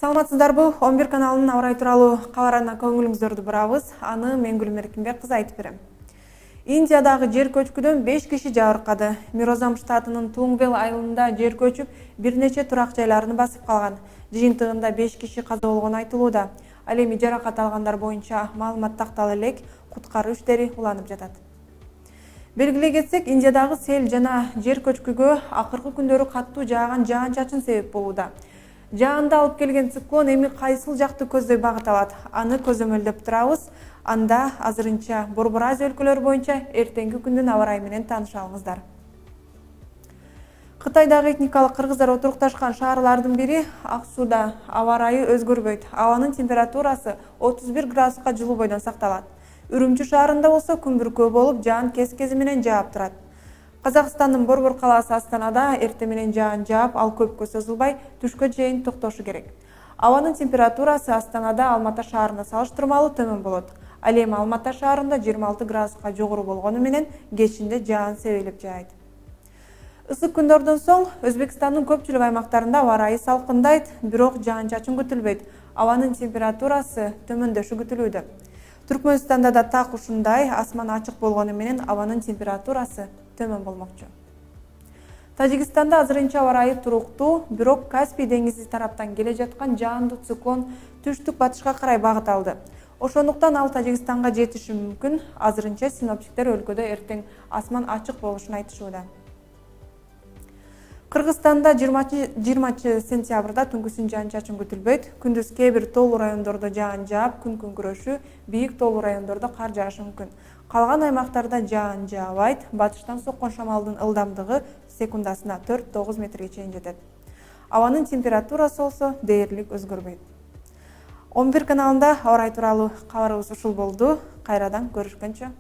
Саламатсыздарбы? 11 каналынын абар тууралуу кабарына көңүлүңүздөрдү бурабыз. Аны мен Гүлнур Эркинбек кызы айтып берем. Индиядагы жер көчкүдөн 5 киши жабыркады. Мирозам штатынын Тунгвел айылында жер көчүп, бир нече турак жайларын басып калган. Жыйынтыгында 5 киши каза болгону айтылууда. Ал эми жаракат алгандар боюнча маалымат тактала элек, куткаруу иштери уланып жатат. Белгилей кетсек, Индиядагы сел жана жер көчкүгө акыркы күндөрү каттуу жааган жаан-чачын себеп болууда. Жаанды алып келген циклон эми кайсыл жакты көздөй багыт алат? Аны көзөмөлдөп турабыз. Анда азырынча Борбор Азия өлкөлөрү боюнча эртеңки күндүн аба ырайы менен тааныша алыңыздар. Кытайдагы этникалык кыргыздар отурукташкан шаарлардын бири Ак-Сууда аба ырайы өзгөрбөйт. Абанын температурасы 31 градуска жылуу бойдон сакталат. Үрүмчү шаарында болсо күн бүркөө болуп, жаан кез-кези менен жаап турат. Казакстандын Борбор калаасы Астанада эртең менен жаан жаап, ал көпкө созулбай түшкө чейин токтошу керек. Абанын температурасы Астанада Алмата шаарына салыштырмалуу төмөн болот. Ал эми Алмата шаарында 26 градуска жогору болгону менен кечинде жаан себелеп жаайт. Ысык күндөрдөн соң Өзбекстандын көпчүлүк аймактарында аба ырайы салкындайт, бирок жаан-чачын күтүлбөйт. Абанын температурасы төмөндөшү күтүлүүдө. Түркмөнстанда да так ушундай, асман ачык болгону менен абанын температурасы төмөн болмокчу. Тажикстанда азырынча аба ырайы туруктуу, бирок Каспий деңизи тараптан келе жаткан жаандуу циклон түштүк батышка карай багыт алды. Ошондуктан ал Тажикстанга жетиши мүмкүн. Азырынча синоптиктер өлкөдө эртең асман ачык болушун айтышууда. Кыргызстанда 20 сентябрда түнкүсүн жаан-чачын күтүлбөйт. Күндүз кээ бир тоолуу райондордо жаан жаап, күн күңкүрөшү, бийик тоолуу райондордо кар жаашы мүмкүн. Калган аймактарда жаан жаабайт. Батыштан соккон шамалдын ылдамдыгы секундасына 4-9 метрге чейин жетет. Абанын температурасы болсо дээрлик өзгөрбөйт. 11 каналында аба ырайы тууралуу кабарыбыз ушул болду. Кайрадан көрүшкөнчө.